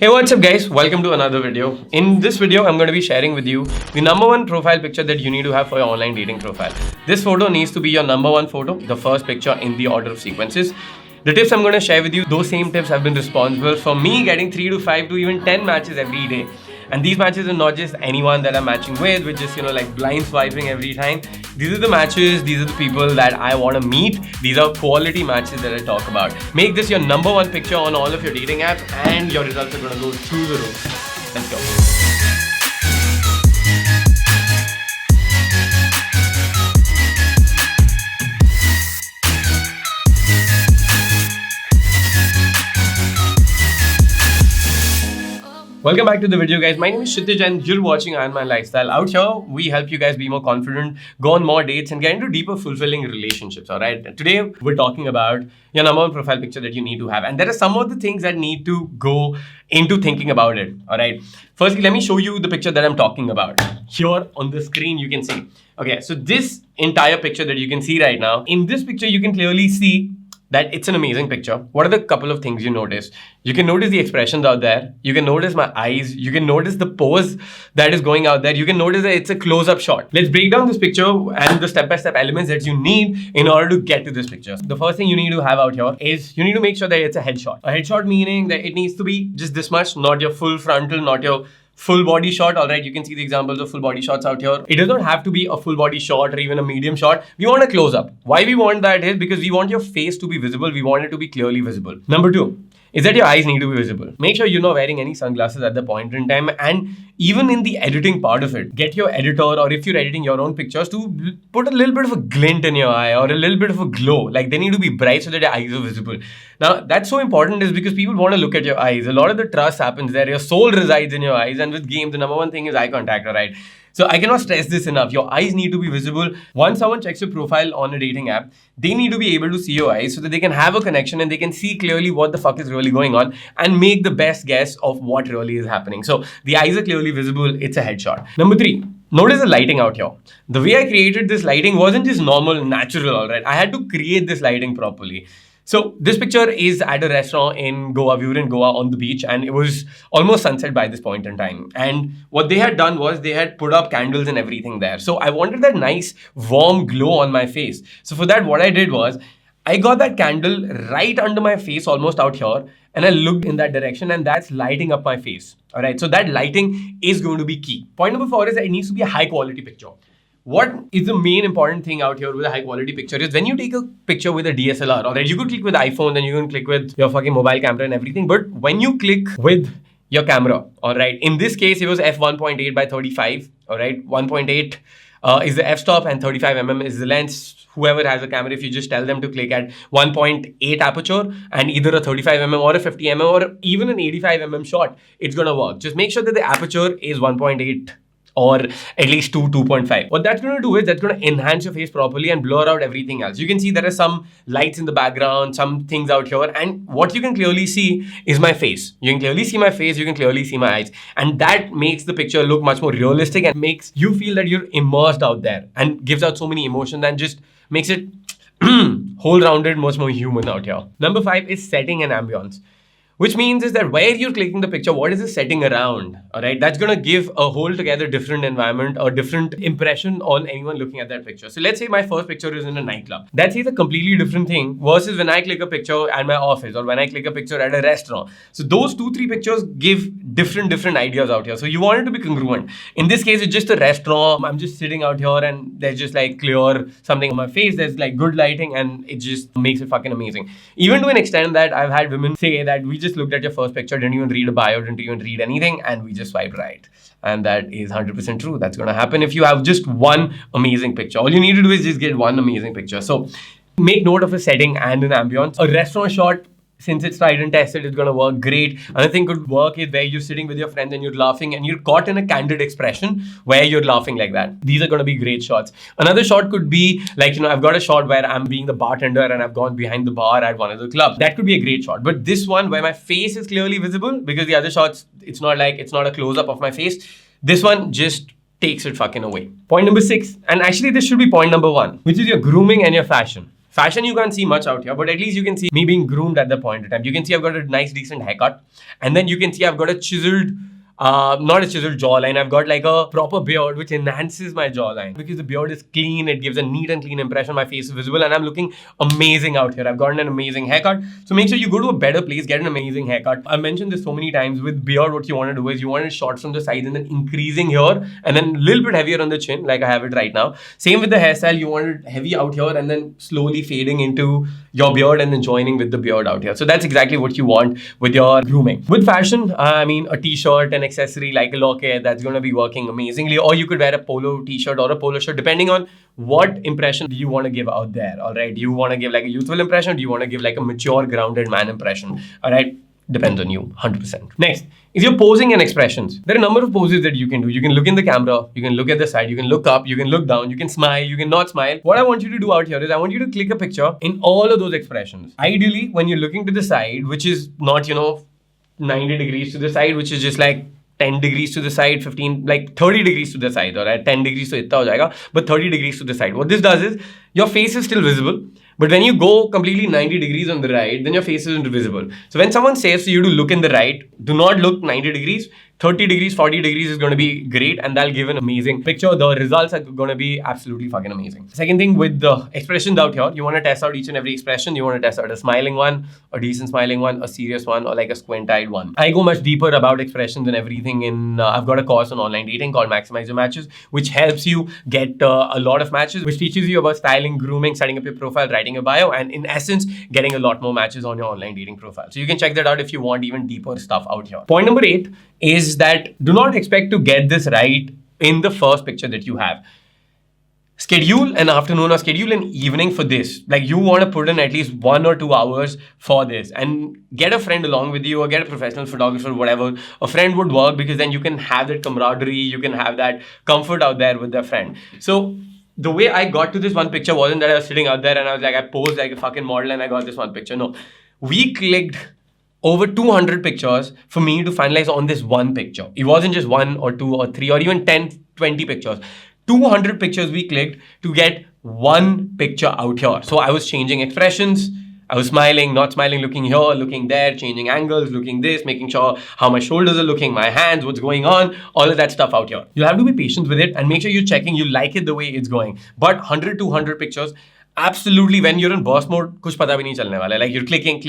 Hey, what's up guys? Welcome to another video. In this video, I'm going to be sharing with you the number one profile picture that you need to have for your online dating profile. This photo needs to be your number one photo, the first picture in the order of sequences. The tips I'm going to share with you, those same tips have been responsible for me getting 3 to 5 to even 10 matches every day. And these matches are not just anyone that I'm matching with just, like blind swiping every time. These are the matches, these are the people that I want to meet. These are quality matches that I talk about. Make this your number one picture on all of your dating apps and your results are going to go through the roof. Let's go. Welcome back to the video, guys. My name is Kshitij and you're watching Iron Man Lifestyle. Out here, we help you guys be more confident, go on more dates and get into deeper, fulfilling relationships, all right? Today, we're talking about your number one profile picture that you need to have. And there are some of the things that need to go into thinking about it, all right? Firstly, let me show you the picture that I'm talking about. Here on the screen, you can see. Okay, so this entire picture that you can see right now, in this picture, you can clearly see that it's an amazing picture. What are the couple of things you notice? You can notice the expressions out there. You can notice my eyes. You can notice the pose that is going out there. You can notice that it's a close-up shot. Let's break down this picture and the step-by-step elements that you need in order to get to this picture. The first thing you need to have out here is you need to make sure that it's a headshot. A headshot meaning that it needs to be just this much, not your full frontal, not your full body shot. All right, you can see the examples of full body shots out here. It does not have to be a full body shot or even a medium shot. We want a close up. Why we want that is because we want your face to be visible. We want it to be clearly visible. Number two is that your eyes need to be visible. Make sure you're not wearing any sunglasses at the point in time, and even in the editing part of it, get your editor, or if you're editing your own pictures, to put a little bit of a glint in your eye or a little bit of a glow. Like they need to be bright so that your eyes are visible. Now that's so important is because people want to look at your eyes. A lot of the trust happens there. Your soul resides in your eyes, and with games, the number one thing is eye contact, right? So I cannot stress this enough. Your eyes need to be visible. Once someone checks your profile on a dating app, they need to be able to see your eyes so that they can have a connection and they can see clearly what the fuck is really going on and make the best guess of what really is happening. So the eyes are clearly visible. It's a headshot. Number three, notice the lighting out here. The way I created this lighting wasn't just normal, natural, all right? I had to create this lighting properly. So this picture is at a restaurant in Goa. We were in Goa on the beach and it was almost sunset by this point in time. And what they had done was they had put up candles and everything there. So I wanted that nice warm glow on my face. So for that, what I did was I got that candle right under my face, almost out here. And I looked in that direction and that's lighting up my face. All right. So that lighting is going to be key. Point number 4 is that it needs to be a high quality picture. What is the main important thing out here with a high quality picture is when you take a picture with a DSLR, alright, you could click with iPhone, then you can click with your fucking mobile camera and everything. But when you click with your camera, alright, in this case, it was f1.8 by 35, alright, 1.8 is the f-stop and 35mm is the lens. Whoever has a camera, if you just tell them to click at 1.8 aperture and either a 35mm or a 50mm or even an 85mm shot, it's gonna work. Just make sure that the aperture is 1.8 or at least 2.5. What that's going to do is that's going to enhance your face properly and blur out everything else. You can see there are some lights in the background, some things out here, and what you can clearly see is my face. You can clearly see my face, you can clearly see my eyes, and that makes the picture look much more realistic and makes you feel that you're immersed out there and gives out so many emotions and just makes it whole-rounded, much more human out here. Number 5 is setting and ambience. Which means is that where you're clicking the picture, what is the setting around, all right? That's going to give a whole together different environment or different impression on anyone looking at that picture. So let's say my first picture is in a nightclub. That's a completely different thing versus when I click a picture at my office or when I click a picture at a restaurant. So those 2-3 pictures give different ideas out here. So you want it to be congruent. In this case, it's just a restaurant. I'm just sitting out here and there's just like clear something on my face. There's like good lighting and it just makes it fucking amazing. Even to an extent that I've had women say that we just looked at your first picture, didn't even read a bio, didn't even read anything, and we just swiped right. And that is 100% true. That's going to happen if you have just one amazing picture. All you need to do is just get one amazing picture. So make note of a setting and an ambience. A restaurant shot, since it's tried and tested, it's going to work great. Another thing could work is where you're sitting with your friends and you're laughing and you're caught in a candid expression where you're laughing like that. These are going to be great shots. Another shot could be like, I've got a shot where I'm being the bartender and I've gone behind the bar at one of the clubs. That could be a great shot. But this one where my face is clearly visible, because the other shots, it's not a close-up of my face. This one just takes it fucking away. Point number 6, and actually this should be point number 1, which is your grooming and your fashion. Fashion you can't see much out here, but at least you can see me being groomed at the point in time. You can see I've got a nice decent haircut, and then you can see I've got a chiseled not a chiseled jawline. I've got like a proper beard which enhances my jawline because the beard is clean. It gives a neat and clean impression. My face is visible and I'm looking amazing out here. I've gotten an amazing haircut. So make sure you go to a better place, get an amazing haircut. I've mentioned this so many times. With beard, what you want to do is you want it short from the sides and then increasing here and then a little bit heavier on the chin like I have it right now. Same with the hairstyle. You want it heavy out here and then slowly fading into your beard and then joining with the beard out here. So that's exactly what you want with your grooming. With fashion, I mean a t-shirt, an accessory like a locket, that's going to be working amazingly. Or you could wear a polo t-shirt or a polo shirt depending on what impression do you want to give out there. All right, do you want to give like a youthful impression? Do you want to give like a mature, grounded man impression? All right, depends on you 100%. Next is your posing and expressions. There are a number of poses that you can do. You can look in the camera, you can look at the side, you can look up, you can look down, you can smile, you can not smile. What I want you to do out here is I want you to click a picture in all of those expressions. Ideally, when you're looking to the side, which is not, 90 degrees to the side, which is just like 10 degrees to the side, 15, like 30 degrees to the side, all right? 10 degrees to itna ho jayega, but 30 degrees to the side. What this does is your face is still visible, but when you go completely 90 degrees on the right, then your face isn't visible. So when someone says to you to look in the right, do not look 90 degrees. 30 degrees, 40 degrees is going to be great and that'll give an amazing picture. The results are going to be absolutely fucking amazing. Second thing with the expressions out here, you want to test out each and every expression. You want to test out a smiling one, a decent smiling one, a serious one, or like a squint-eyed one. I go much deeper about expressions and everything I've got a course on online dating called Maximize Your Matches, which helps you get a lot of matches, which teaches you about styling, grooming, setting up your profile, writing a bio, and in essence, getting a lot more matches on your online dating profile. So you can check that out if you want even deeper stuff out here. Point number 8 is that do not expect to get this right in the first picture that you have. Schedule an afternoon or schedule an evening for this. Like you want to put in at least 1 or 2 hours for this and get a friend along with you or get a professional photographer, whatever. A friend would work because then you can have that camaraderie, you can have that comfort out there with their friend. So the way I got to this one picture wasn't that I was sitting out there and I was like, I posed like a fucking model and I got this one picture. No, we clicked over 200 pictures for me to finalize on this one picture. It wasn't just 1 or 2 or 3 or even 10, 20 pictures. 200 pictures we clicked to get one picture out here. So I was changing expressions. I was smiling, not smiling, looking here, looking there, changing angles, looking this, making sure how my shoulders are looking, my hands, what's going on, all of that stuff out here. You'll have to be patient with it and make sure you're checking you like it the way it's going. But 100, 200 pictures, absolutely, when you're in burst mode, kuch pata bhi nahi chalne wala. Like you're clicking,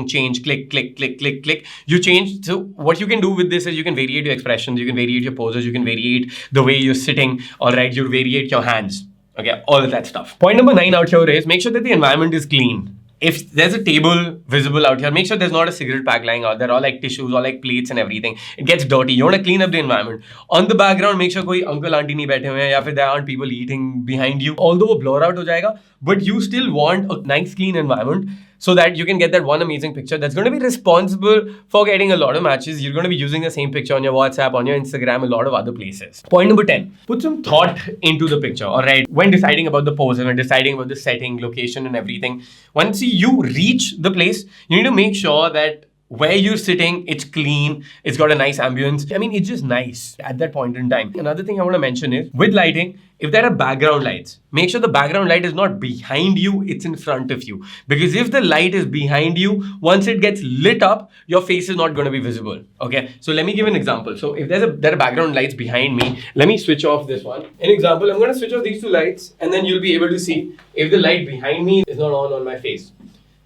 change, click. You change. So what you can do with this is you can variate your expressions, you can variate your poses, you can variate the way you're sitting. All right, you variate your hands. Okay, all of that stuff. Point number 9 out here is make sure that the environment is clean. If there's a table visible out here, make sure there's not a cigarette pack lying out there or like tissues or like plates and everything. It gets dirty. You want to clean up the environment. On the background, make sure koi uncle auntie nahi baithe hue hain ya fir there aren't people eating behind you. Although wo blur out ho jayega, but you still want a nice clean environment so that you can get that one amazing picture that's going to be responsible for getting a lot of matches. You're going to be using the same picture on your WhatsApp, on your Instagram, a lot of other places. Point number 10, put some thought into the picture, all right? When deciding about the pose and when deciding about the setting, location and everything, once you reach the place, you need to make sure that where you're sitting, it's clean, it's got a nice ambience. I mean, it's just nice at that point in time. Another thing I want to mention is with lighting, if there are background lights, make sure the background light is not behind you, it's in front of you. Because if the light is behind you, once it gets lit up, your face is not going to be visible. Okay, so let me give an example. So if there are background lights behind me, let me switch off this one. An example, I'm going to switch off these 2 lights and then you'll be able to see if the light behind me is not on my face.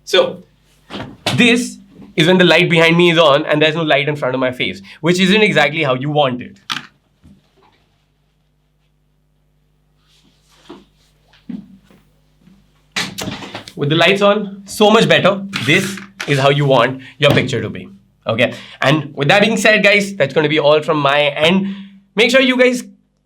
So this is when the light behind me is on and there's no light in front of my face, which isn't exactly how you want it. With the lights on, so much better. This is how you want your picture to be. Okay. And with that being said, guys, that's going to be all from my end. Make sure you guys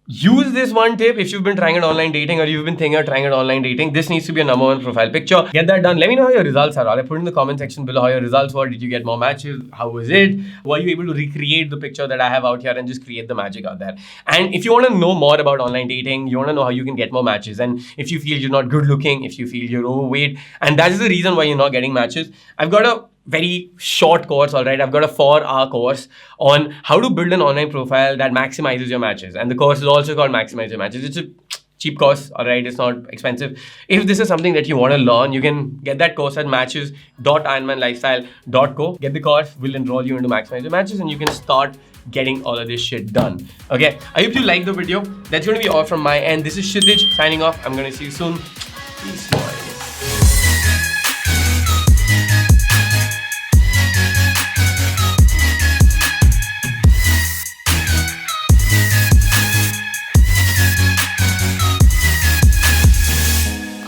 use this one tip if you've been trying it online dating or you've been thinking of trying it online dating. This needs to be a number 1 profile picture. Get that done. Let me know how your results are. I'll put in the comment section below how your results were. Did you get more matches? How was it? Were you able to recreate the picture that I have out here and just create the magic out there? And if you want to know more about online dating, you want to know how you can get more matches, and if you feel you're not good looking, if you feel you're overweight, and that's the reason why you're not getting matches, I've got a very short course, all right? I've got a 4-hour course on how to build an online profile that maximizes your matches. And the course is also called Maximize Your Matches. cheap course, all right? It's not expensive. If this is something that you want to learn, you can get that course at matches.ironmanlifestyle.co. Get the course, we'll enroll you into Maximize Your Matches, and you can start getting all of this shit done. Okay, I hope you liked the video. That's going to be all from my end. This is Kshitij signing off. I'm going to see you soon. Peace, boys.